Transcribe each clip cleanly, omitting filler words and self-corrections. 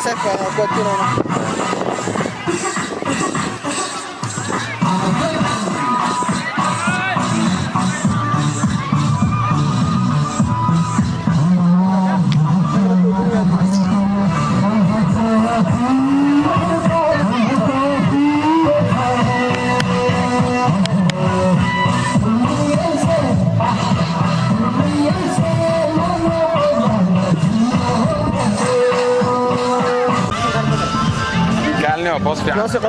secca continuano. قناصة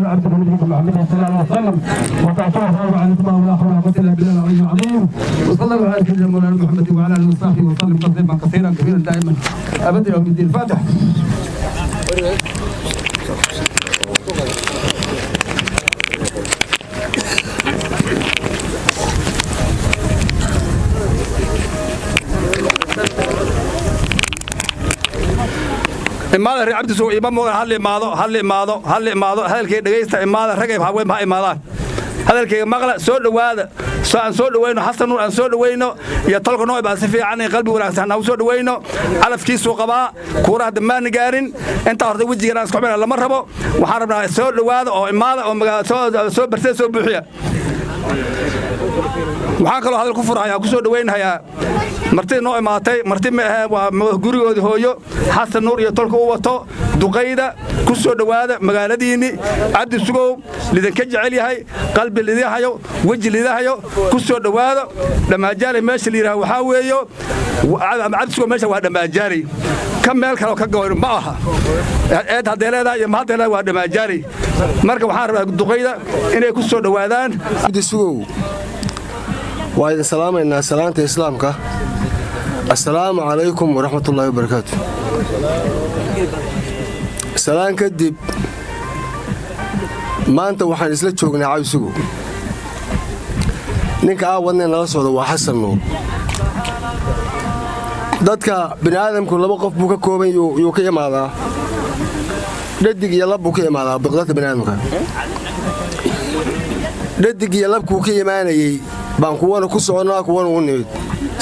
عبد محمد صلى الله عليه وسلم وتعطوه عن اسمه ولا حول ولا قوه الا بالله العلي العظيم وصلى الله على سيدنا مولانا محمد وعلى اله وصحبه وسلم تسليما كثيرا كثيرا دائما ابدا يوم الدين الفاتح. إمادة ري عبد سوء إمام مودن هل إمادة هذا الكي دقيستا إمادة رقيب هاوين ما إمادان هذا الكي مغلا سود وادا سواء سود وينو حسن نور أن سود وينو يطلق نوع باسفي عني قلبي وراسحنا وسود وينو على فكيس وقباء كورة دمان نقارن أنت أرضي وجهي ناس كعبنا لما ربوا وحاربنا سود وادا أو إمادة أو سود برسل سود بحية waxaan kaloo hadal ku furayaa ku soo dhaweynaya martii noo imaatay martii ma aha waa gurigoodii hooyo xasan nuur iyo tolka u wato duqayda ku soo dhawaada magaaladiini cabdi sugow lidinka jecel yahay qalbi lidahayo waji lidahayo ku soo dhawaada dhamaajaari meesha liiraha waxa weeyo cabdi sugow meesha waa dhamaajaari ka meel kale ka go'ay ma aha eed hadeelada iyo mahadeelada waa dhamaajaari marka waxaan rabaa duqayda inay ku soo dhawaadaan cabdi sugow وإذا سلامنا سلامة إسلامك السلام عليكم ورحمة الله وبركاته سلام كدب ما أنت وحن إسلام شوقنا عايزه نك أولنا نرسل وحسن نور ضدك بني آدم كل وقف بوك كومي يوكي ماذا ردك يلب بوكي ماذا بقدرة بني آدم ردك يلب كوكي ماني baan kuwana ku soconaa kuwana u nimid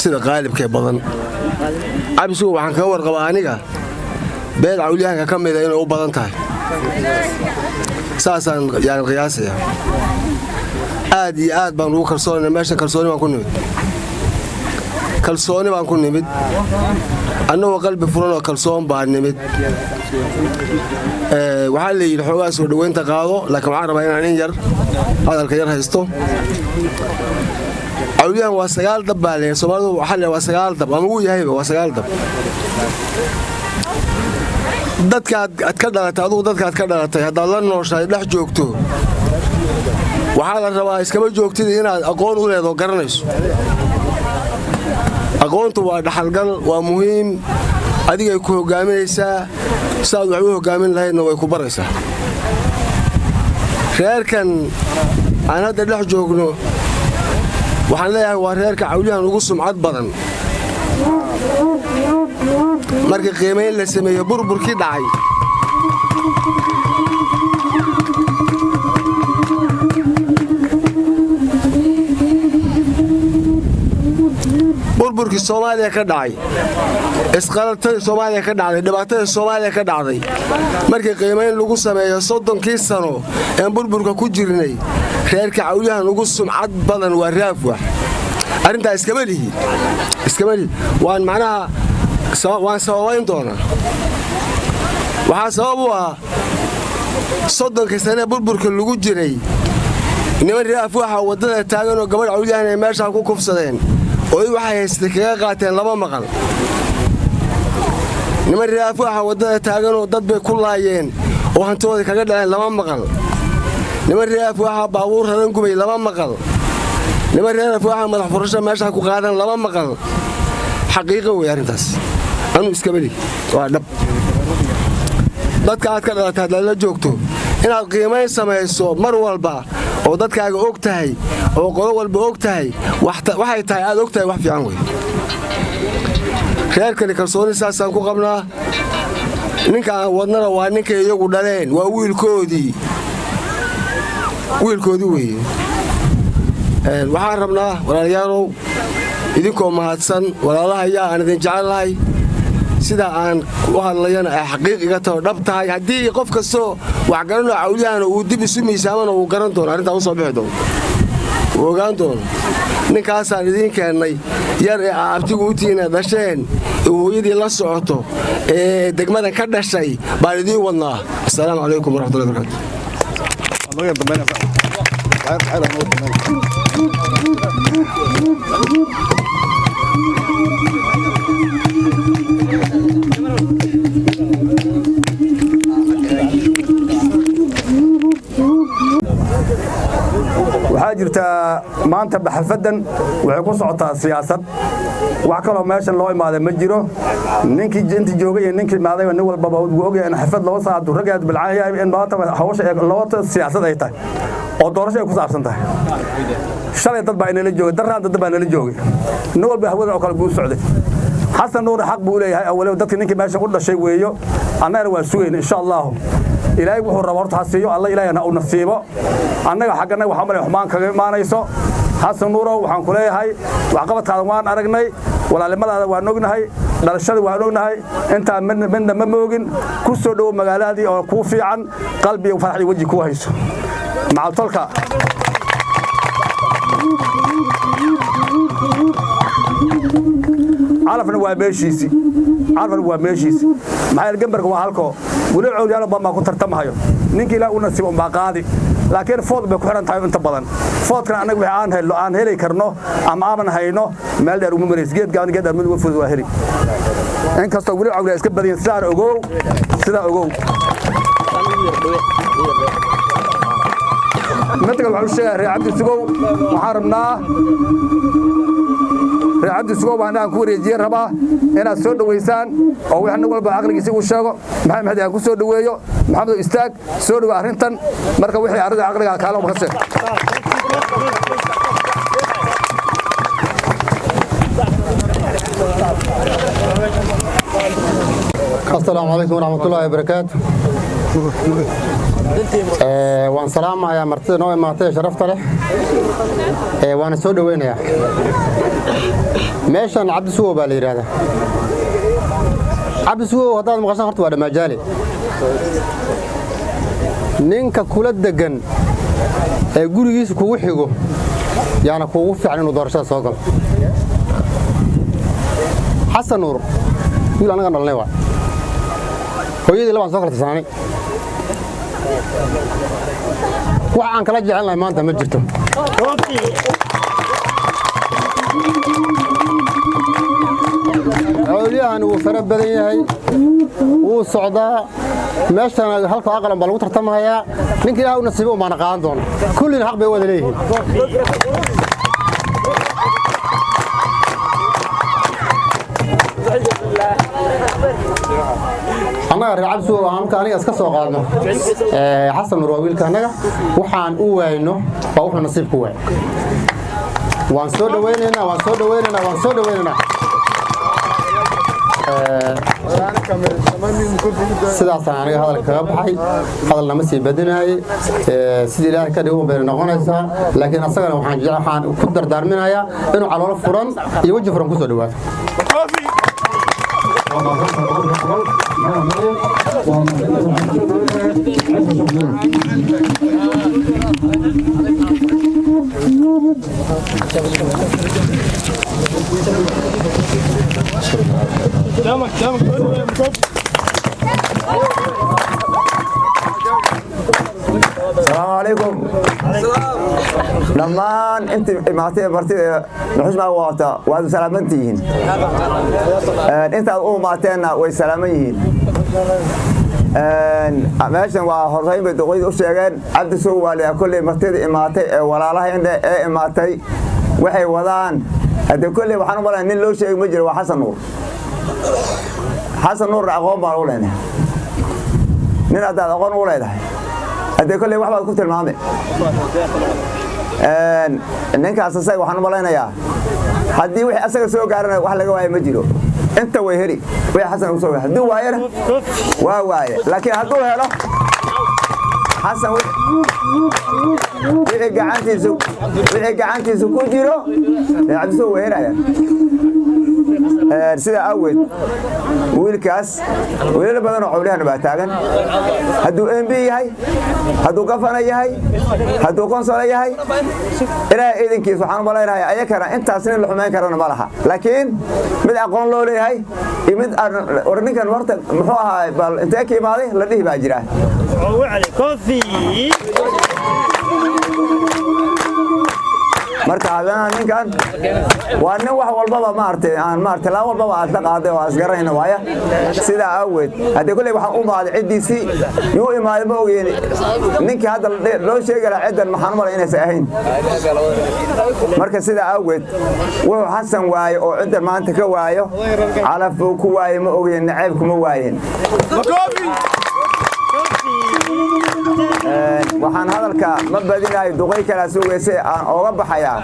sida qaalibka badan abisugu waxaan ka warqabaa aniga beed awliyaanka ka mid ah inay u badan tahay saasaan yaan qiyaasaya aad iyo aad baan ugu kalsoonay meesha kalsooni baan ku nimid annagoo qalbi furan oo kalsoon baan nimid waxaa la yidhi xoogaa soo dhaweynta qaado laakiin waxaan rabaa inaan in yar hadalka yar haysto awliyan waa 9 dab baa leeyahay Soomaalidu waxa la waa 9 dab ama uu yahay waa 9 dab dadka aad ka dhalatay adigu dadka aad ka dhalatay hadda la nooshahay dhex joogto waxa la rabaa iskama joogtid inaad aqoon u leedo garanayso aqoontu waa dhaxalgal waa muhiim adiga ay ku hogaaminaysaa saad wax u hogaamin lahaydna way ku baraysaa reerkan aan hadda dhex joogno waxaan leeyahay waa reerka awliyan ugu sumcad badan markii qiimeyn la sameeyo burburkii dhacay burburkii Soomaaliya ka dhacay isqalabtada Soomaaliya ka dhacday dhibaatada Soomaaliya ka dhacday markii qiimeyn lagu sameeyo 30 sano ee burburka ku jirnay reerka awliyan ugu sumcad badan waa raafwa arinta iskama lihi waan macnaha waan sawayn doona waxa sabab u ah 30 sano burburka lagu jiray niman raafwa wadada taagan oo gabadh awliyan ay meesha ku kufsadeen oo waxay haystay kaga qaateen laba maqal niman reer Afwaaxa wadada taagan oo dad bay ku laayeen oo hantooda kaga dhaceen lama maqal niman reer Afwaaxa baabuur raran gubay lama maqal niman reer Afwaaxa madax furasho meesha ku qaadan lama maqal xaqiiqo way arintaas anu iska bari waa dhab dadka aad ka dhalatay la joogto inaad qiimayn samayso mar walba oo dadkaaga og tahay oo qolo walba og tahay waxay tahay aad og tahay wax fiican way reerkani kalsooni saasaan ku qabnaa ninka aan wadnana waa ninka iyagu dhaleen waa wiilkoodii weeye waxaan rabnaa walaalayaalow idinkoo mahadsan walaalahayaa aan idin jecelahay sida aan u hadlayana ay xaqiiq iga taho dhab tahay haddii qof kastoo wax garanoo cawliyahana uu dib isu miisaamana uu garan doono arrintaa u soo bixi doono uu ogaan doono ninkaasaan idiin keennay yar ee abtigu u tiina dhasheen ee hooyadii la socoto ee degmada ka dhashay baan idiin wadnaa assalaamu calaykum waraxmatullahi wabarakaatu waxaa jirtaa maanta xafladan waxay ku socotaa siyaasad wax kaloo meeshan loo imaaday ma jiro ninkii inta joogay iyo ninkii imaaday nin walbaba uu ogyahay in xaflad loo saado ragaad bilcaan in maanta hawsha loo siyaasad ay tahay oo doorasho ay ku saabsan tahay shalay dad baa inala joogay daraan dad baa inala joogay nin walba hawada oo kale buu socday xasan nuur xaq buu leeyahay awalow dadkii ninkii meesha u dhashay weeyo annagana waa sugeyn insha Allah ilaahay wuxuu rabaa horta hasiyo Allah ilaahayna uu nasiibo annaga xaqana waxa maray xumaan kaga imaanayso xasan nuur waxaan ku leeyahay waxqabadkaada waan aragnay walaalimadaada waan ognahay dhalashada waan ognahay inta midna ma moogin ku soo dhaw magaaladii oo ku fiican qalbi iyo farxad waji ku hayso macaltolka عرفنا وامشيسي ما الجنبر هو هالكو ولعوا يلا بما كنت ترتمها نيجي لا ونسيب ما قاضي لكن فوض بكحرن تاي انت بدن فوض كان انا وحان هلو ان هلي كرنو اما امن هينو مeel dheer ugu mareys geed gaan geed mid wafud waa heli in kasto ولعوا iska badiyeen sida ogow مثل العشاء عبد السقو محاربنا عبد السقو أنا أكون رجال ربا أنا سود ويسان أو إحنا نقول بعقل يسوي الشغل محمد أكون سود وياه محمد استاك سود وأهرنتن مركب وحي عرض عقل على كلام خسر السلام عليكم ورحمة الله وبركاته waan salaamayaa martida noo imaatay sharafta leh waana soo dhaweynayaa meeshan Cabdi Sugo baa la yiraahdaa Cabdi Sugo hadaad maqashaan horta waa dhamajaale ninka kula degan ee gurigiisa kugu xigo yaana kugu fiican inuu doorashada soo galo Xasan Nuur wiil anaga dhalnay waa hooyadii labaan soo kala tasaanay waxaan kala jecelnahay maanta ma jirto awliyahan uu fara badan yahay uu socdaa meeshan halka aqalan baa lagu tartamayaa ninkii ilaahay u nasiibo ma qaadan doono kullina xaq bay wada leeyihiin أنا رجعت سوى وعم كان يسكت سوى قادنا حسن الرويل كان وحان أوينه فوحنا نصيب كوي وانسود ويننا sidaas aan aniga hadalka ka baxay hadalna ma sii badinaay sidii ilaahay ka dhigo been noqonaysa laakiin asagana waxaan ku dardaarminayaa inuu calool furan iyo waji furan ku soo dhawaado السلام عليكم dhammaan intii imaatay martida xushmaa waata waad salaamantihiin intaad u imaateenna way salaaman yihiin meeshan waa horreyn bay duqeydu u sheegeen cabdi sugo waa la kulli martida imaatay ee walaalahayn ee imaatay waxay wadaan hadda kulli waxaan u malayn nin loo sheegay ma jiro waa xasan nuur aqoon baan u leenahay nin haddaad aqoon u leedahay hadda kulli wax baad ku tilmaamay ninkaas asaga waxaan u malaynayaa haddii wixii asaga soo gaarana wax laga waayo ma jiro inta way heli wixii xasan uu soo gaar hadduu waayana waa waaye laakiin hadduu helo xasan wixii gacantiisa ku jiro cabdisugo way helayaan sida awgeed wiilkaas wiilal badan oo xowlahan baa taagan hadduu MB yahay hadduu gafana yahay hadduu konsol yahay ilaahay idinkiisa waxaan u malaynahay ayakana intaas nin la xumeyn karana ma laha laakiin mid aqoon loo leeyahay iyo mid ninkan horta muxuu ahaa bal intee ka imaaday la dhihi baa jira marka hadana ninkan waa nin wax walbaba maartay la walbaba aad la qaaday oo asgarayna waaya sida awgeed hadii kulay waxaan u baaday cidiisi yuu imaaday ma ogeeyeen ninkii hadda loo sheegay ciidan maxaan u malaynaa ahayn marka sida awgeed wuxuu xasan waayo oo ciidan maanta ka waayo calaf ku waayo ma ogeeyeen nacayb kuma waayeen waxaan hadalka ma badinayo duqay kala suugaysay aan ooga baxayaa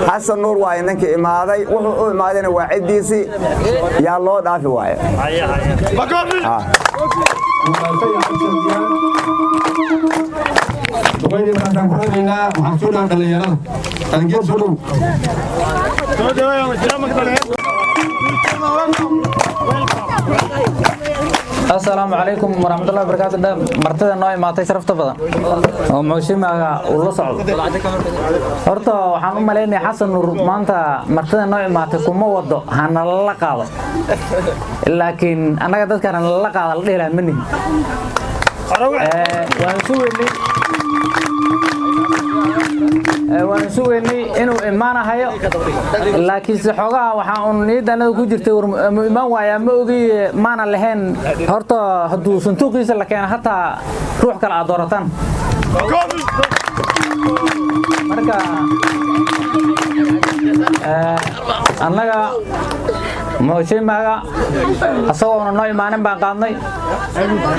xasan nuur waa inankii imaaday wuxuu u imaadayna waa cidiisi yaa loo dhaafi waayo duqaydii waxaan ku raadinaa waxaan soo dhaw dhalinyarada qalingeed soo dhow السلام عليكم ورحمة الله وبركاته مرتدى نوع ما تشرفت بدن وموسمها ولا صعب horta waxaan u maleynay xasan nuur maanta martida noo imaatay kuma wado hana la qaado laakiin anaga dadkan la qaado la dheeraa mani waan suugaynay inuu imaanahayo laakiin si xogaa waxaan niidanada ku jirtay imaan waaya ma ogi maana lahayn horta hadduu santuuqiisa la keeno hataa ruux kale aad doorataan marka annaga موشيماga asagoo noo imaanin baan qaadnay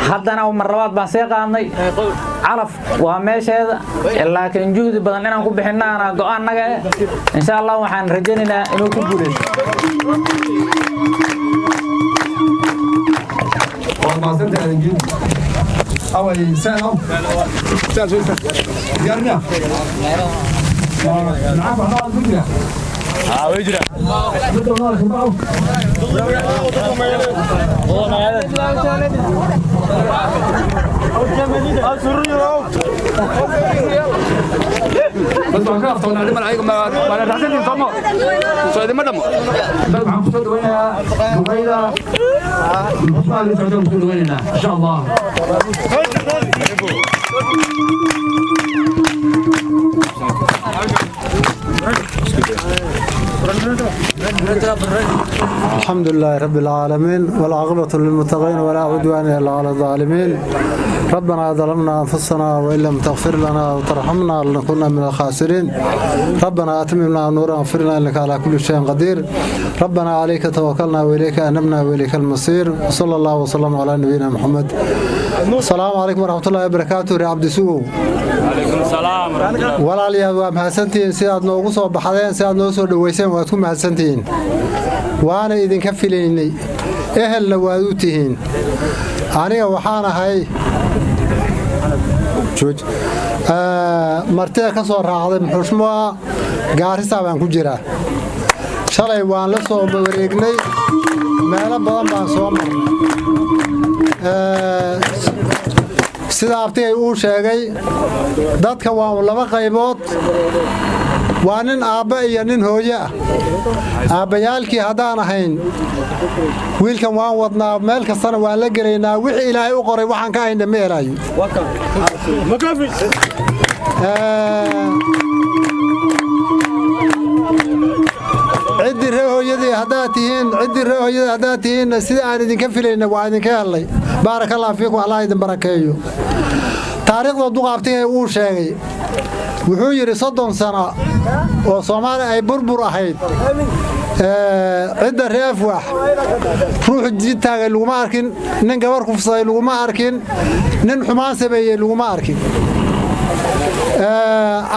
haddana mar labaad baan sii qaadnay calaf waa meesheeda laakiin juhdi badan inaan ku bixinana go'aan naga insha Allah waxaan rajaynaynaa inuu ku guuleysto والله سنت هذا الجيل أول سنة يارنا نعم هذا الفكرة ويجرى بس ما كان أفتون على الملعب ما نحسن نفهمه سويد ما دمه بس عم تسوي ويا ويا ما اللي تسوي وينا إن شاء الله الحمد لله رب العالمين والعاقبة للمتقين ولا عدوان إلا على الظالمين ربنا ظلمنا أنفسنا وإن لم تغفر لنا وترحمنا لنكون من الخاسرين ربنا أتمم لنا نورا واغفر لنا إنك على كل شيء قدير ربنا عليك توكلنا وإليك أنبنا وإليك المصير صلى الله وسلم على نبينا محمد السلام عليكم ورحمة الله وبركاته يا عبد سوق عليكم السلام ولا لي ومحسنتين سياد نوغو سو بخدين سياد نو سو دويسين واد ku mahadsantiin waana idin ka filaynay ehelna waad u tihiin aniga waxaan ahay martida ka soo raacday muxushmaa gaarisa baan ku jiraa shalay waan la soo wareegnay meelo badan baan soo marnay sida abtay uu sheegay dadka waa laba qaybood waa nin aabba iyo nin hooyo ah aabbayaalkii haddaan ahayn wiilkan waan wadnaa meel kastana waan la gelaynaa wixii ilaahay u qoray waxaan ka hayna ma helayo ciddii reer hooyadii haddaad tihiin sida aan idinka filayna waa idinka helnay baarakallahu fiikum allah idin barakeeyo taariikhda duqaabtiga uu sheegay wuxuu yidhi 30 sano oo Soomaali ay burbur ahayd cidda reef wax ruux jidtaaga laguma arkin nin gabar kufsaday laguma arkin nin xumaan sameeyay laguma arkin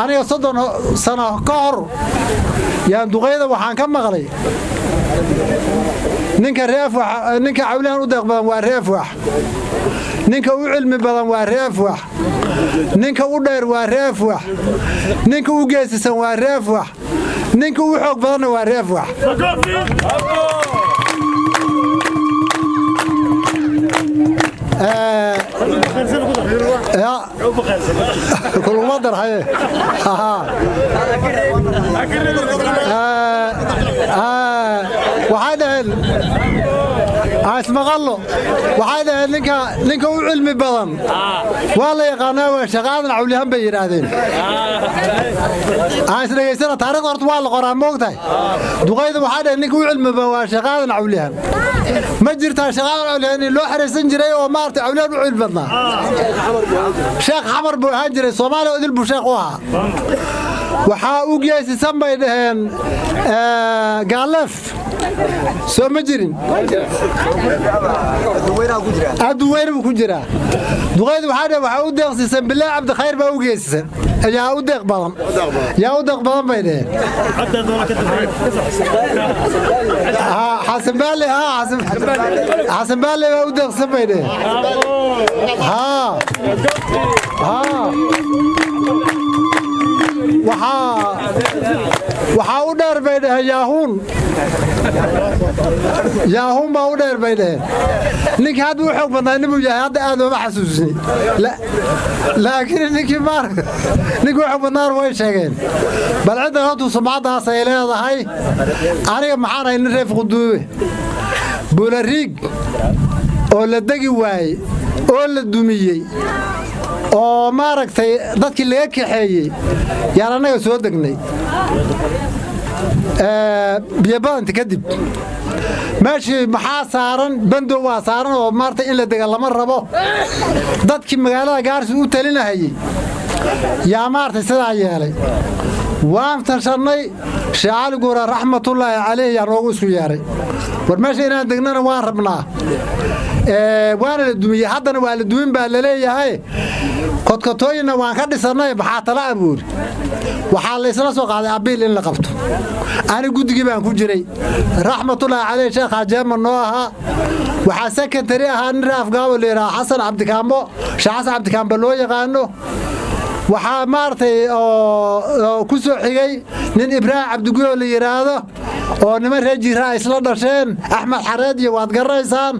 aniga 30 sano ka hor yaan duqeyda waxaan ka maqlay ninka reef wax ninka cawlaan u deeq badan waa reef wax ninka u cilmi badan waa reef wax ninka u dheer waa reef wax ninka u geesisan waa reef wax ninka u xoog badan waa reef wax كل ما در هاي وهذا اسمع الله وهذا لك علم بدن والله يقانا شغال العوليهم بيرادين عايز ليسنا تاريخ ارت والله قران موقتاي دقيده وهذا لك علم بدن شغال العوليهم ما جرت شغال العوليهم لو حرسن جري او مارت عوليهم علم بدنا شيخ حمر بو هاجري Soomaali oo dil busheeq u ahaa waxa uu geesisan bay dhaheen gaalaf soo ma jirin aduweyna ku jira duqeyd waxa u deeqsisan bilaa cabdi khayr baa u geesisan ayaa u deeq badan bay dhaheen xasan baale baa u deeqsan bay dhaheen waxaa u dheer bay dhaheen yaahuun baa u dheer bay dhaheen ninka hadda u xoog badnaa inuu yahay hadda aad ooma xasuusnay laakiin ninkii u xoog badnaan way sheegeen bal cidda hortu sumcaddaas ay leedahay aniga maxaan ahay nin reef quduube buulariig oo la degi waayey oo la dumiyey oo maaragtay dadkii laga kaxeeyey yaan annaga soo degnay biyo badanta kadib meeshii maxaa saaran bandow waa saaran oo maaragtay in la dega lama rabo dadkii magaalada gaarsi u talinahayey yaa maaragtay sidaa yeelay waan tashannay Sheekh Cali Guura raxmatullaahi calayhi yaa noogu isku yeeray war meesha inaan degnana waan rabnaa waana la dumiyey haddana waa la dumin baa la leeyahay kodkotooyinna waan ka dhisannay maxaa tala abuuri waxaa la isla soo qaaday abiil in la qabto ani guddigii baan ku jiray raxmatullaahi calayhi sheekh Jeema noo ahaa waxaa secretary ahaa nin Afgaabo leeyahay Xasan Cabdikaambo Sheekh Xasan Cabdikaambo loo yaqaano waxaa maartay oo ku soo xigay nin Ibraahim Cabdiguyo la yiraahdo oo niman reer jiraa isla dhasheen Axmed Xareed iyo waad garaysaan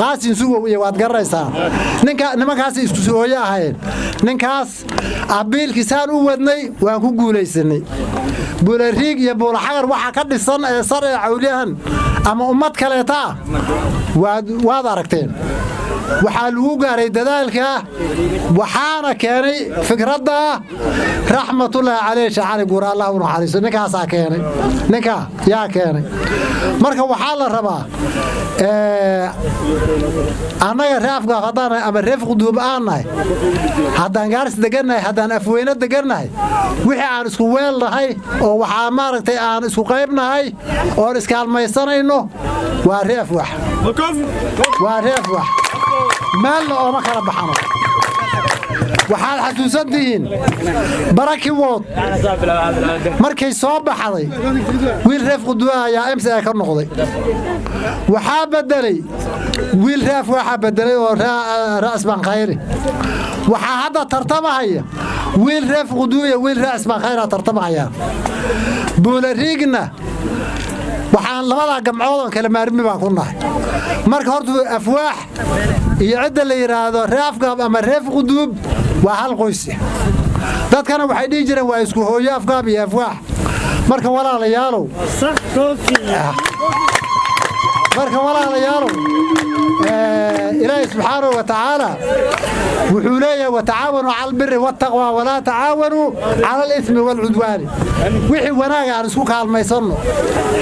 Qaasin Sugo iyo waad garaysaan nimankaas isku soo yahay ninkaas abiilkiisaan u wadnay waan ku guuleysanay buulariig iyo buulaxagar waxa ka dhisan ee sare cawliyahan ama ummad kaleeta waad aragteen waxaa lagu gaaray dadaalka waxaana keenay fikradda raxmatullaahi calayhi Sheekh Cali Guura Allah u naxariisto ninkaasaa keenay ninka yaa keenay marka waxaa la rabaa annaga reefka haddaan ama reef quduub aannahay haddaan gaarsi degannahay haddaan afweyne degannahay wixii aan isku weelnahay oo waxaa maaragtay aan isku qaybnahay oon iskaalmaysanayno waa reef wax maalna ooma kala baxano waxaad xasuusantihiin baraki wood markay soo baxday wiil reef quduuba ayaa MCA ka noqday waxaa bedelay wiil reef waxaa bedelay oo raas baan khayri waxaa hadda tartamahaya wiil reef quduuba wiil raas baan khayri tartamahaya buulariigna waxaan labada gamcood oo kala maarmi baan ku nahay marka horta afwaax iyo cidda la yiraahdo reefgaab ama reef quduub waa hal qoys dadkana waxay dhigi jireen waa isku hooyo afgaab iyo afwaax marka walaalayaalow marka walaalayaal إلهي سبحانه وتعالى وحوليه وتعاونوا على البر والتقوى ولا تعاونوا على الإثم والعدوان وحي وناقا عن سوق هالميسانو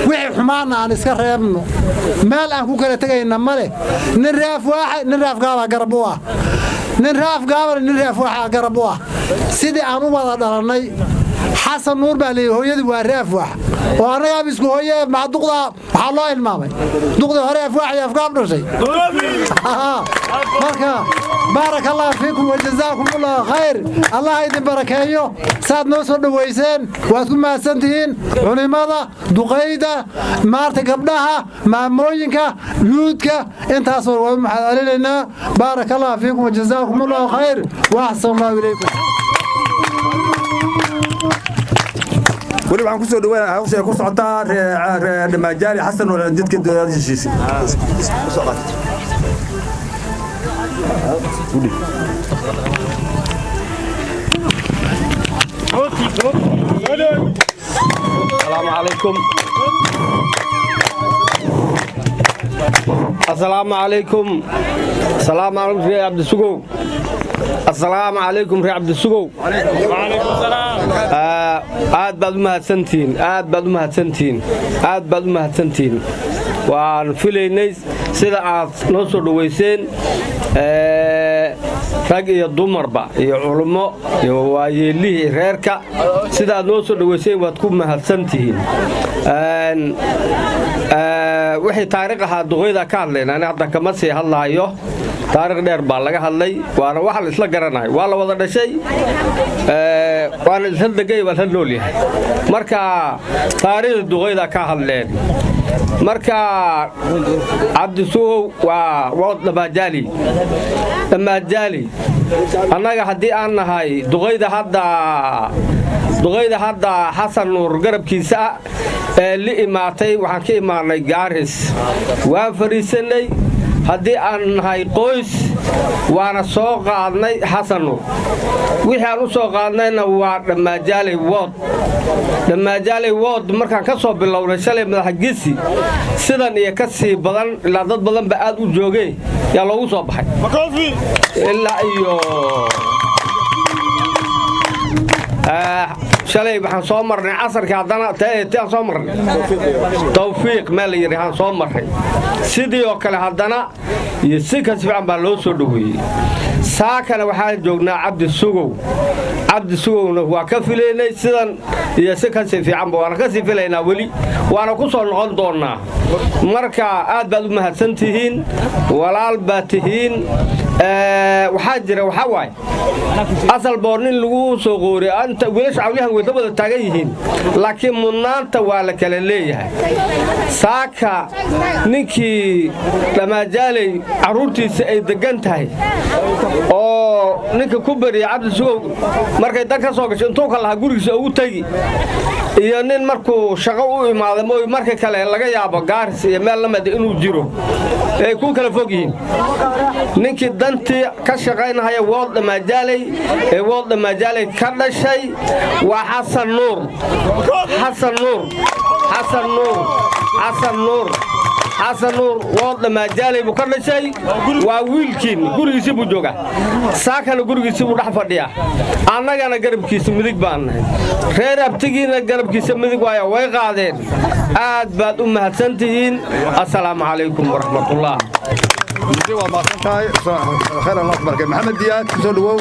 وحي حمانا عن اسكر يمنو مال أنكو كلا تغيينا مالي نراف واحد نراف قابا قربوها نراف قابا نراف واحد قربوها سيدي أنو وضع دارني حسن نور بالي هو يدي وراف واحد وانا يابسكو هو مع الدقضة الله المامي دقضة هراف واحد يفقام نرسي مركا بارك الله فيكم وجزاكم الله خير الله يدي بركايو ساد نوصل دويسين واتكم ما سنتين علماء دقيدة مارت قبلها ماموينكا يودكا انت اصور ومحل علينا بارك الله فيكم وجزاكم الله خير واحسن الله إليكم ولي waxaan ku soo dhawaanahay hawsha ku socota Dhamajaali Xasan oo jidka dowladdiisa السلام عليكم السلام عليكم السلام عليكم يا عبد السقو السلام عليكم يا عبد السقو وعليكم السلام aad baad u mahadsantiin waan filaynay sida aad noo soo dhaweyseen rag iyo dumarba iyo culimo iyo waayeelihii reerka sida aad noo soo dhaweyseen waad ku mahadsantihiin wixii taariikh ahaa duqeyda ka hadlayna hadda kama sii hadlaayo taariikh dheer baa laga hadlay waana waxa la isla garanayo waa la wada dhashay waana isla degay waa la nool yahay marka taariikhda duqeyda ka hadleen marka Cabdisuuq waa Dhamajaali annaga haddii aan nahay duqeyda hadda Xasan Nuur garabkiisa li imaatay waxaan ka imaanay Gaaris waan fariisanay haddii aan nahay qoys waana soo qaadnay Xasan Nuur wixii aan u soo qaadnayna waa Dhamajaali wood markaan ka soo bilownay shalay madaxgiisi sidan iyo ka sii badan ilaa dad badan ba aad u joogay yaa loogu soo baxay ilaa iyo shalay waxaan soo marnay casarka haddana taan soo marnay tawfiiq meel la yidhi soo marnay sidii oo kale haddana iyo si ka fiican baa loo soo dhaweeyey saakana waxaan joognaa Cabdisuugna waa ka filaynay sidan iyo si ka fiican waana ka sii filaynaa wali waana ku soo noqon doonaa marka aad baad u mahadsantihiin walaal baad tihiin waxaa jira waxa waay asal boornin lagu soo qoori anta wiilasha cawlihan way dabada taagan yihiin laakiin mudnaanta waa la kala leeyahay saaka ninkii Dhamajaali caruurtiisa ay degan tahay oo ninka ku bariya Cabdisuuq markay dan ka soo gashay intuu ka laha gurigiisa ugu tagi iyo nin markuu shaqo u imaaday mooy markay kale laga yaabo Gaaris iyo meel lamid inuu jiro ay ku kala fog yihiin ninkii dantii ka shaqaynaya wood Dhamajaali ka dhashay waa Xasan Nuur wood Dhamajaali buu ka dhashay waa wiilkiin gurigiisa buu jooga saakana gurigiisa buu dhex fadhiya annagana garabkiisa midig baan nahay reer abtigiina garabkiisa midig waaya way qaadeen aad baad u mahadsantihiin assalaamu calaykum waraxmatullah خير الله أكبر محمد دياد كسولو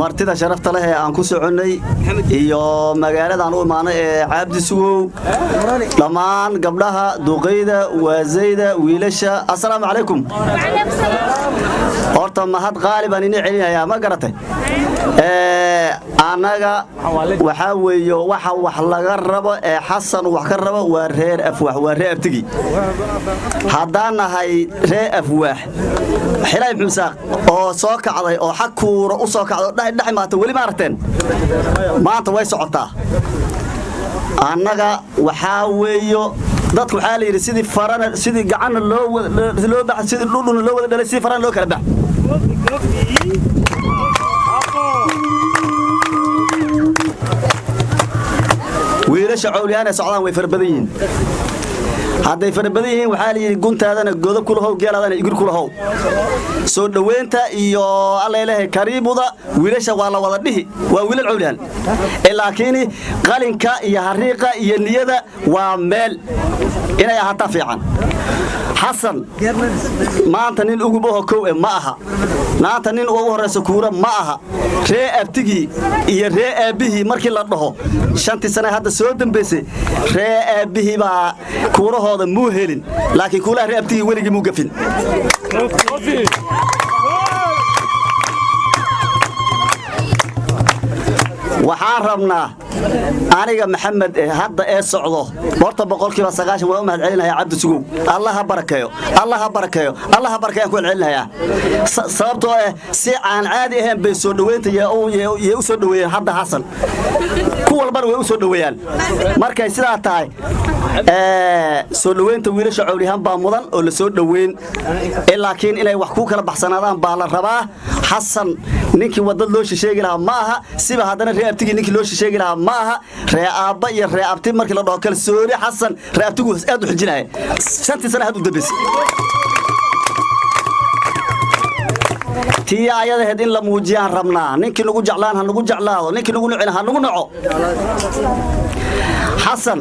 martida sharafta leh ee aan ku soconay iyo magaalada aan u imaanay ee Cabdisuuq dhamaan gabdhaha duqeyda waazeyda wiilasha assalaamu calaykum horta mahad qaaliban inay celinayaa ma garatay anaga waxa weeyo waxa wax laga rabo ee Xasan wax ka rabo waa reer afwax waa reer abtigi haddaan nahay reer afwax xilay xumsaaq oo soo kacday oo xakuuro u soo kacdo dhax maanta wali ma aragteen maanta way socotaa annaga waxa weeyo dadku waxa la yiri sidii gacan loo baxay sidii dhulun loo wada dhalay sidii faran loo kala baxay wiilasha cawliyaan ee socdaan way farbadan yihiin hadday farbadan yihiin waxaa la yidhi guntaadana godob ku lahow geelaadana igir ku lahow soo dhoweynta iyo alla ilaahay kariimuda wiilasha waa la wada dhihi waa wiilal cawliyaan laakiin qalinka iyo hariiqa iyo niyada waa meel inay ahaataa fiican xasan maanta nin ugu boho kow ma aha maanta nin ugu horeysa kuura ma aha ree abtigii iyo ree aabihii markii la dhaho shantii sano hadda soo dambeysay ree aabihii baa kuurahooda muu helin laakiin kuulaha ree abtigii weligii muu gafin waxaan rabnaa aniga maxamed hadda ee socdo horta 90% waa u mahad celinayaa Cabdi Sugow Allah ha barakeeyo Allah ha barakeeyo Allah ha barakeeyo ku celinayaa sababtoo ah si aan caadi ahayn bay soo dhaweynta iyo u soo dhaweeyeen hadda Xasan ku walban way u soo dhaweeyaan markay sidaa tahay soo dhaweynta wiilasha cawliyahan baa mudan oo la soo dhaweyn laakiin inay wax ku kala baxsanaadaan baa la rabaa Xasan ninkii wadad loo sheegi lahaa ma aha siba hadana reebtigi ninkii loo sheegi lahaa ma aha reeaba iyo reebti markii la dhaho kalsooni Xasan reebtigu aad u xijinay shantii sano had u dabisay tii ayadaheed in la muujiyaan rabnaa ninkii nagu jeclaan ha nagu jeclaado ninkii nagu nucin ha nagu naco Xasan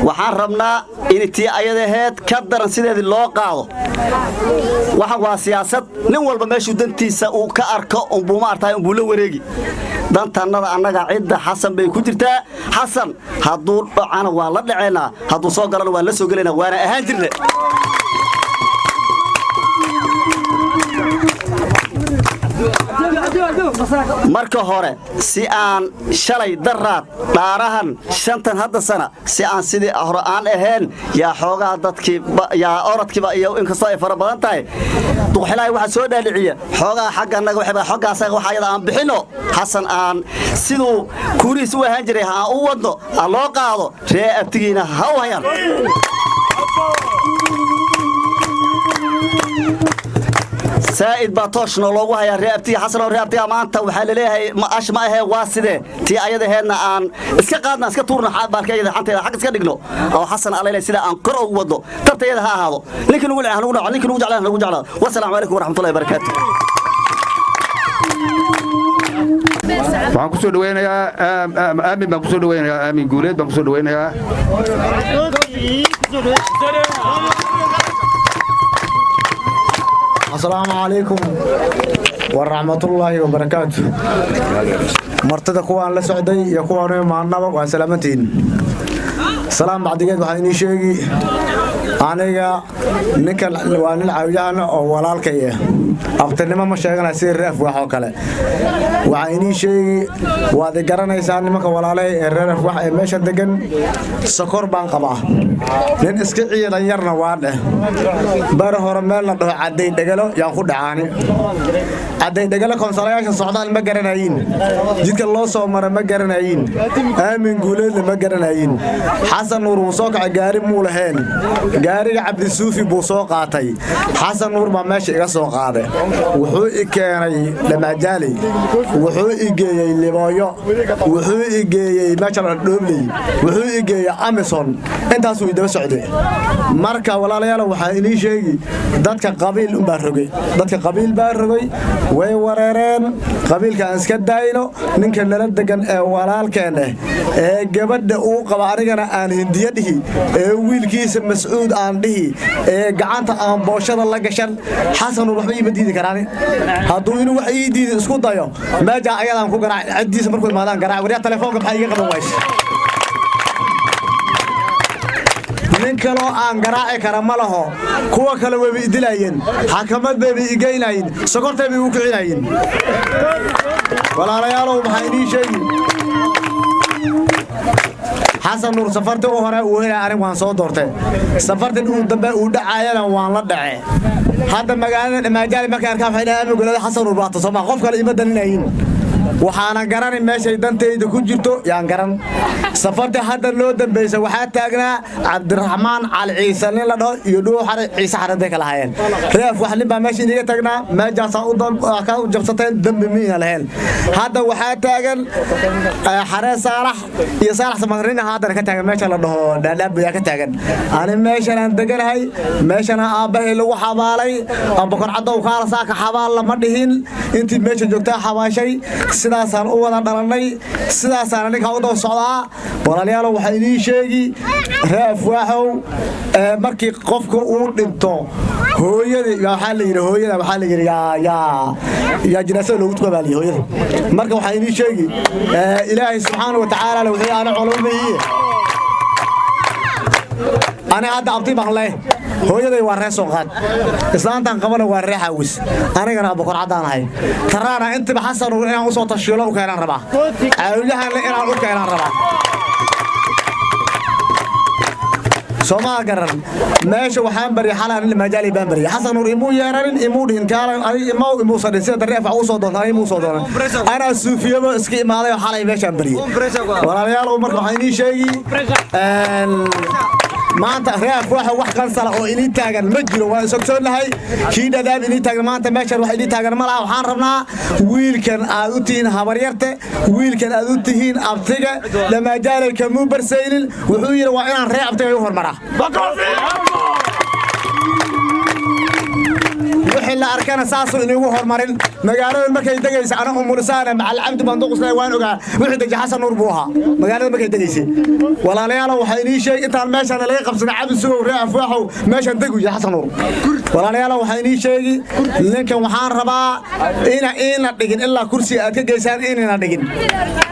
waxaan rabnaa in tii ayadaheed ka daran sideedii loo qaado waxa waa siyaasad nin walba meeshuu dantiisa uu ka arko buu ma artay buu la wareegi dantanada annaga cidda Xasan bay ku jirtaa Xasan haduu dhacana waa la dhaceena haduu soo galana waa la soo galeena waana ahaan jirne marka hore si aan shalay daraad dhaarahan shantan hadda sana si aan sidii hore aan ahayn yaa xoogaa dadkii yaa orodkiiba iyo inkastoo ay fara badan tahay duqxilaahay waxa soo dhaaliciya xoogaa xagga anaga xoggaas waxa ayada aan bixino Xasan aan sidoo kuuriis u ahaan jiray ha u wadno loo qaado ree abtigiina ha u hayaan سائد باتوشنا لوجو هيا ريابتي حسن ريابتي أمانته وحلليه ما أشمع هي واسدة تي أيده هنا عن إسكقادنا إسكتورنا حد بارك أيده حتى حق إسكدقلو أو حسن عليه سيدا عن قرأ ووضو تبت يده هذا لكن نقول عنه لكن نقول على نقول على والسلام عليكم ورحمة الله وبركاته waxaan ku soo dhaweynayaa aamin baan ku soo dhaweynayaa aamin guuleed baan ku soo dhaweynayaa السلام عليكم ورحمة الله وبركاته مرتدى كوان لسعودي يكوان معنا وسلامتين سلام بعد قد وحيني شيء أنا نكل وأنا العوجان أو ولا الكيه أبتني ما مشاغنا سير رف وحوكله وعيني شيء وهذا قرنا يسألني ما كولا لي الرف واحد ماشى دقن سكر بانقبا لين إسكعي ليرنا واده بره رملنا ده عدي دقله يأخذ عاني عدي دقله كونسلايش الصعدان ما قرناين جيت الله صومر ما قرناين آمن قولين ما قرناين حسن نور وصاق عجاري مولهين جاري عبد السوفي بوساق عطي حسن نور ما ماشي قصاق هذا وحوق كاني لما جالي وحوق جاي لبايا وحوق جاي مثلا دوبلي وحوق جاي أمازون أنت سوي ده سعودي مركا ولا لا يلا وحيني شيء ذاتك قبيل بارجي ذاتك قبيل بارجي ووررين قبيل كان سكت داينو نمكن نرد جن ولا الكنه جبد أو قبارجنا عن هنديته ويل كيس مسعود عنده جعنت عن باشر الله جشل حسن الرحمي بدي كراني هادوين وحيدي اسكت ضيا ما جاء أيضا كوكا عدي سمركم مالان كرا وريا تلفون بحاجة قبواش من كلو عن قراءة كرمله كوا كلو بيدلاين حكمت بيجيناين سكرت بيوقعيناين ولا ريالو بحيني شيء حسن نور سفرت وهنا وهنا أنا وان صادرته سفرت الأردن ودعايا وان لا دعاء هذا مجال ما كان كافينا يقول حسن نور بعض صباح خوف كلا يبدل ناين waxaana garan meeshay dantayda ku jirto yaan garan safarta hadda loo dambeysay waxaa taagnaa Cabdiraxmaan Cali Ciise nin la dhaho iyo dhuuxar Ciise xarada kala hayeen reef wax nin baa meesha inaga taagnaa meejaas ka u jabsateen dambi miina laheen hadda waxaa taagan xaree Saalax iyo Saalax Samarin hadda ka taagan meesha la dhaho dhaadhaab yaa ka taagan ani meeshan aan deganahay meeshan aabahay lagu xabaalay abakar cadow kaala saaka xabaal lama dhihin intii meesha joogtaa xabaashay sidaasaan u wada dhalanay sidaasaan aniga u daba socdaa walaalayaal waxa idin sheegi reef waxow markii qofka uu dhinto hooyada waxa la yiri hooyada waxa la yiri ya jinaasada loogu tukabaaliyo hooyada marka waxa idin sheegi ilaahay subhanahu wa ta'ala wuxuu aan culumiye أنا هذا أبطي بخله هو يدي ورث سوقات إسلام تنقبله ورث حوس أنا كنا بكرة عدان هاي ترى أنا أنت بحسن وأنا وصوت الشيلة وكيران ربع أولها أنا وكيران ربع سوما قرن ماشي وحام بري حالا المجال بامبري حسن وريمو يارن يمود هنكار أي إمو صدق سيد الريف عوصة دون هاي مو صدق أنا سوفيا بسكي مالي حالا ماشي بري ولا ريال عمر حيني شيء ما أنت رياف واحد كان صلاة أو إلي تاجر مجرو وسكتون هاي كيدا داب إلي تاجر ما أنت ماشي واحد إلي تاجر ملا وحان ربنا ويل كان أدوتين هبريرته ويل كان أدوتين أبتجا لما جاء الكمون برسيل وحوير وعين رياف أبتجا يهور مرة وحلا أركان أساسه إنه هو هرمارين مقالة المكان يدقيس أنا أم رسالة مع العمد بندق سليوان وقع وحدة حسن نوربوها مقالة المكان يدقيس ولا لياله وحيني شيء أنت الماشي أنا ليه قبضنا عبد سوق رأف واحد ماشي ندقوا يا حسن نور ولا لياله وحيني شيء لكن وحان ربا إنا دقين إلا كرسي أكجيسان إنا دقين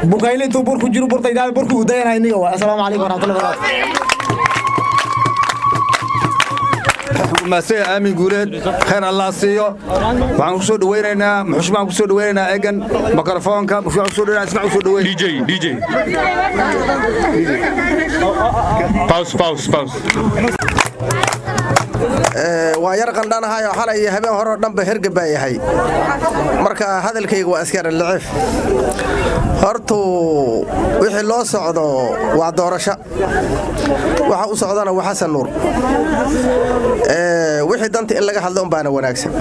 بقايلين تبور كجرو برتايدا بركو ودينا إني السلام عليكم ورحمة الله وبركاته مساء آمين قولت خير الله سيو وعن قصود ويننا محشم عن قصود ويننا أجن ميكروفون كم مش عن قصود ويننا اسمع قصود وين دي جي باوس وير قندان هاي حالي هبين هور دنب هرق باي هاي marka hadalkaygu waa askar lacif horto wixii loo socdo waa doorasho waxa u socdana waa Xasan Nuur wixii danta in laga hadlo baana wanaagsan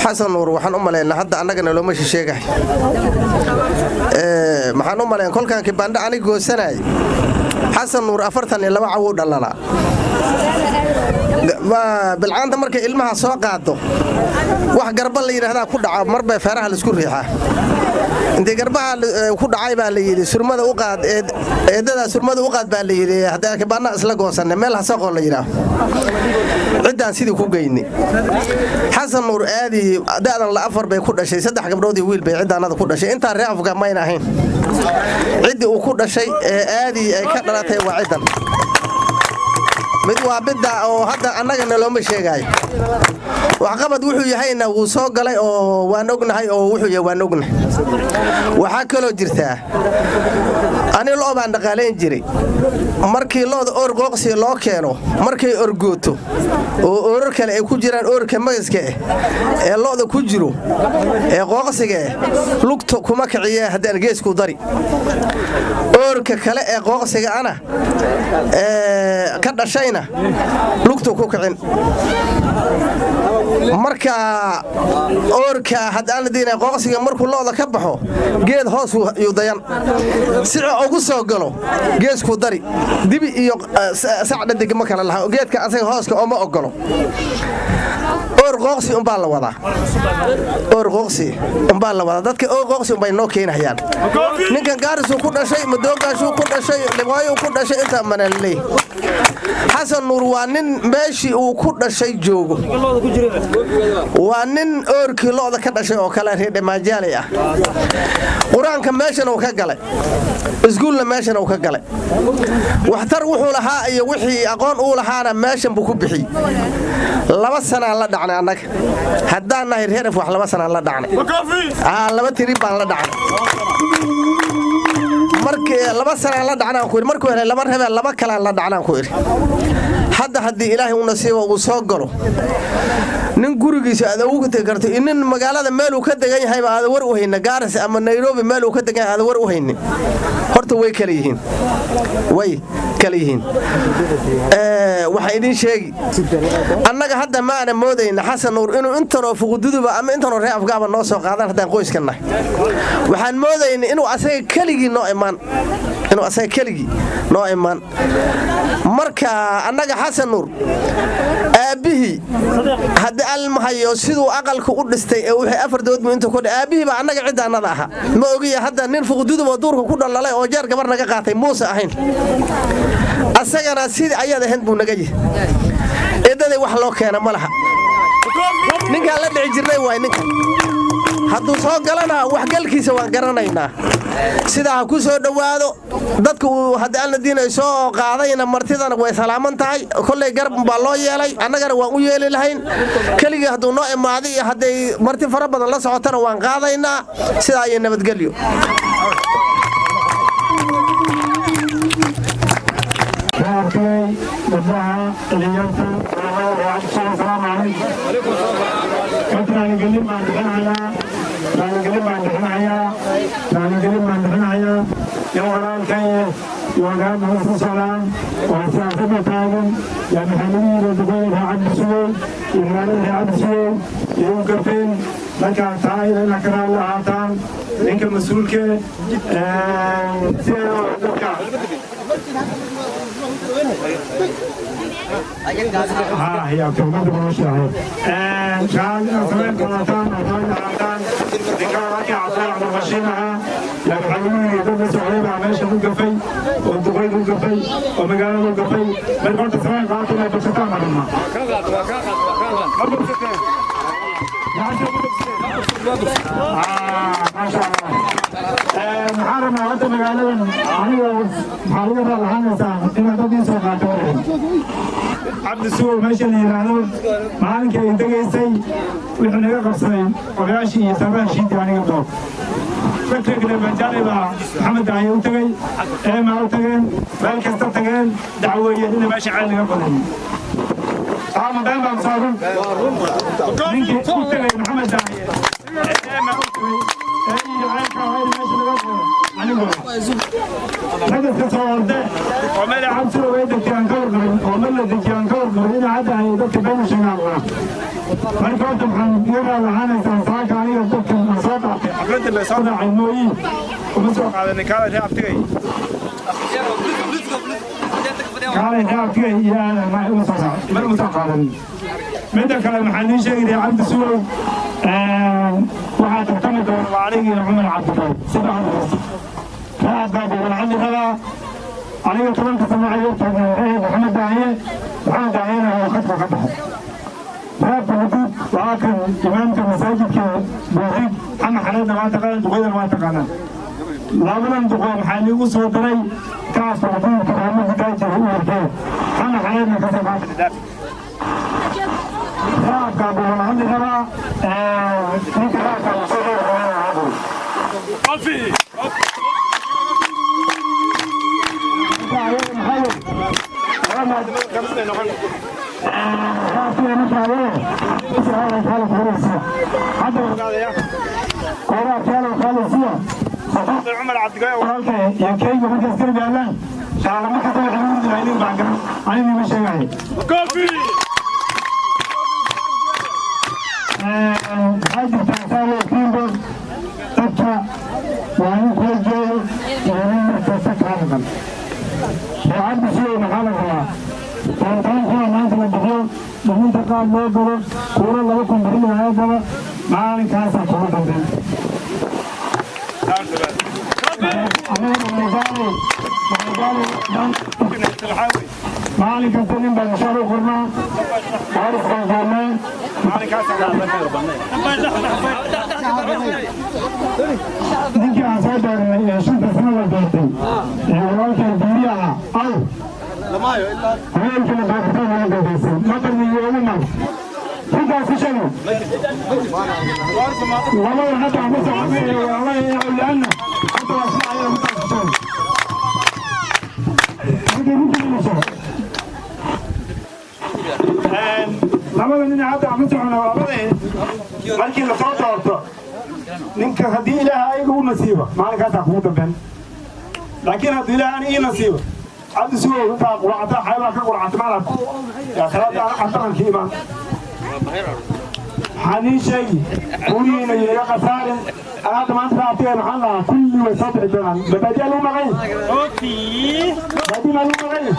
Xasan Nuur waxaan u maleynaa hadda annagana loo meesha sheegay maxaan u maleyn kolkaan kibanda aniga goosanay Xasan Nuur 42 cawo dhalana بالعادة مركز ilmaha soo qaado wax garba la yiraahdaa ku dhaca marba feeraha la isku riixaa inta garbaha ku dhacay baa la yiri surmada u qaad eedada surmada u qaad baa la yiri hadaa ka baana isla goosanay meel hasaqo la yiraahdo ciidan sidii ku geeyni Xasan Nuur aadi daadan la afar bay ku dhashay saddex gabdhood iyo wiil bay ciidanada ku dhashay inta reefka ma ahayn cidii uu ku dhashay aadi ay ka dhalatay waa ciidan mid waa bidda oo hadda annagana looma sheegay wax qabad wuxuu yahayna uu soo galay oo waan ognahay oo wuxuu yahay waan ognahay waxa kale jirta ani loo baan dhaqaaleyn jiray markii looda orqoqsi loo keeno markay orgooto oo oror kale ay ku jiraan orka magaska ee looda ku jiro ee qoqsiga lugta kuma kiciya hadaan geesku dari orka kale ee qoqsiga ana ka dhashayna lugta ku kicin marka orka hadaan diinay qoqsiga markuu looda ka baxo geed hoos uu dayan si ugu soo galo geesku dari dibi iyo saacada degmo kala laha geedka asaga hooska oo ma ogolo orqoqsi baa la wadaa orqoqsi baa la wadaa dadka orqoqsi bay noo keenayaan ninkan gaarisu ku dhashay madoogaashu ku dhashay liwaayo ku dhashay inta manalay Xasan Nuur waa nin meeshii uu ku dhashay joogo waa nin orkii looda ka dhashay oo kala reer Maajaalay ah quraanka meeshan uu ka galay iskuulna meeshan uu ka galay waxtar wuxuu lahaa iyo wixii aqoon uu lahaana meeshan buu ku bixi 2 sano la dhacnay annaga haddaan nahay reer wax 2 sano la dhacnay laba tiri baan la dhacnay markii 2 sano la dhacnaan ku markuu helay laba reebel laba kala la dhacnaan ku hadda hadii Ilaahay uu nasiibo uu soo galo nin gurigiisa aad ugu tagi karto nin magaalada meel uu ka degan yahay aad war u hayna Gaaris ama Nairobi meel uu ka degan yahay aad war u haynin horta way kala yihiin waxa idin sheegi annaga hadda ma ana moodayna Xasan Nuur inuu intano fuqududuba ama intano reer afgaaba noo soo qaadan hadaan qoyskana waxaan moodayna inuu asaga kaligi noo imaan marka annaga Xasan Nuur aabihi hadda almahayo sidoo aqalku u dhistay ee wixii afar doodmo inta ku aabihi ba annaga ciidanada aha ma ogiya hadda nin fuqududuba duurka ku dhalalay oo jeer gabar naga qaatay Muuse ahayn asagana sidii ayada hand buu naga yahay eedaday wax loo keenay malaha ninka la dhici jirnay way ninka hadduu soo galana wax galkiisa waan garanaynaa sidaa ku soo dhawaado dadku hadda aan diinay soo qaadayna martidana way salaaman tahay kulay garab baa loo yeelay annagana waan u yeeli lahayn kaliya hadduu noo imaaday haday marti fara badan la socotana waan qaadaynaa sidaa ay nabadgelyo يا كمان بروشة كان أصلاً كلاتان أصلاً ذكرك عطاء المشينة يا حبيبي يدرس صعيب عماش القفي والدبي القفي ومجال القفي من قلت أصلاً قاتل بشتى مرنا ما شاء الله محرم وقت مجالين أنا محرم الحين سام إن تدين سقاطين عبد السوق ماشي اللي يرانون معانك ينتقيسي ويحنا قصرين وغاشي يتابع شيء يعني قبل فكرة لما جانبها محمد داعي وتجي ما وتجين بالكست تجين دعوية اللي ماشي على قبل طعم دائما مصابون منك وتجي محمد داعي ما وتجي أي عينك هاي ماشي قبل هذا تصور ده وملا عبسه ويدك كان كورن وملا دك كان كورن هنا عدا يدك بين شناعه مركوت محمد يرى لهنا سانساك عليه دك مصابه حفلة اللي صار عينوي ومسوق على نكاله ده افتكي كاله ده افتكي يا ما مسوق على من ده كلام محنين شيء ده عبد السوق وحاط تعتمد عليه عمر عبد الله سبحان الله لا باب ولا عندي هذا عليه كمان تسمع محمد داعية محمد داعية هو خطوة قبحة لا بوجود لكن إمام المساجد كبوحيد أنا حالنا ما تقال تغير ما تقالنا لا بلن تقول حالي وصوتري كاس وطن تقامل بداية هو الكيف أنا حالنا كسبات الدافع لا باب ولا عندي هذا نيك راك وصوتر ألفي عمر عبد القوي يا كيف مركز كربي اعلان شغله ما حتى يحلون العينين بعد عيني مش جاي كوفي هذه تساوي كيمبر تبقى وعين كل جاي وعين مرتفع هذا عبد الشيء محل الله فانتين فيها ما انت مدخل ومن تقال الله قبل كورا الله لكم بحل وعيه قبل معالي كاسا كورا قبل معالي كاسلين بانشار وقرنا عارف قرنا معالي كاسا نيجي عصادة شنطة سنة الدوتي ولوك الدنيا أو هاي كنا باكتان هاي الدوتي ما ترمي يومنا كنت أسيشنو والله حتى عمسا عمي والله يقول لأنه حتى أسمع يوم تأسيشنو هذا ممكن نشوف لما من عاد عملته أنا وابده مركي لصوت أرتو نك هدي لها أي هو نصيبه ما أنا كذا هو تبين لكن هدي لها أنا إيه نصيبه عبد سوى أنت قرعة حيلا كقرعة مالك يا خلاص أنا أحضر الكيما حنين شيء قولي إن يا قصار أنا تمان فاتين حنا كل وسط عندنا بدي ألو مغني بدي ألو مغني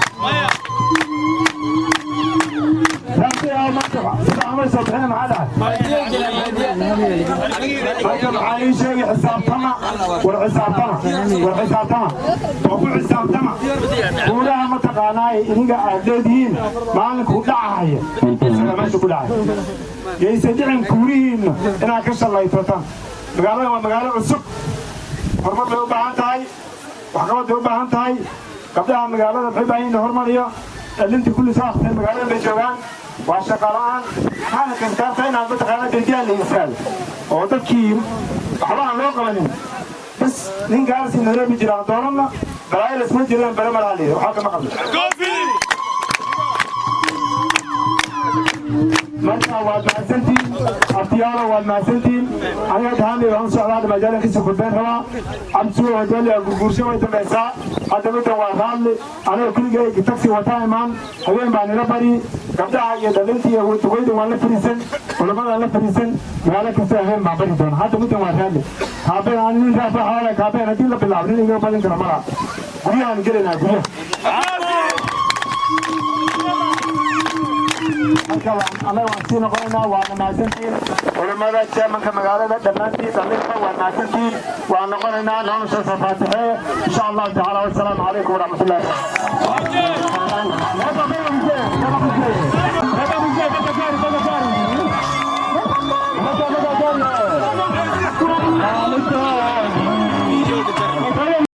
رمتي أو منطقة عمل صبحنا معنا أجل حنين شيء حساب طمع والحساب طمع والحساب طمع وكل حساب طمع قولها متقاناي إنك أعدادين مالك ودعها سلامات كلها يسجعن كورين إنها كسر الله يتوتان مقالة ومقالة عصب هرمت له بعنتهاي وحكمت له بعنتهاي قبلها مقالة بحبين هرمانية اللي انت كل ساعة في المقالة بجوان وشقران حالك انتارتين عن بتقالة الجال الإنسان وتبكي حرام لو قلنين بس نين قالس إن هنا بجران دورنا بلاي الاسم جران بلا ملالي وحاكم قبل مرتا والماسنتين اختيارا والماسنتين أنا دهاني وهم سؤال مجال كيس خدين روا أمسوا وجالي أقولشوا ويتمسا هذا بيت وارامل أنا كل جاي تاكسي وتايمان هذين باني رباري قبل عاجي دلنتي أقول تقولي ولا فريسن ولا ما ولا فريسن ولا كيسة هذين ما بري دون هذا بيت وارامل هذا أنا رافع حالك هذا نديل بالله نيجي نقبل كرامة قولي أنا كده نقول أنا وأنتي قلنا وأنا ماسنتين ولما جاء من كمقالة دمنتي تلقى وأنا ماسنتين وأنا قلنا نحن سنفاتحه إن شاء الله تعالى والسلام عليكم ورحمة الله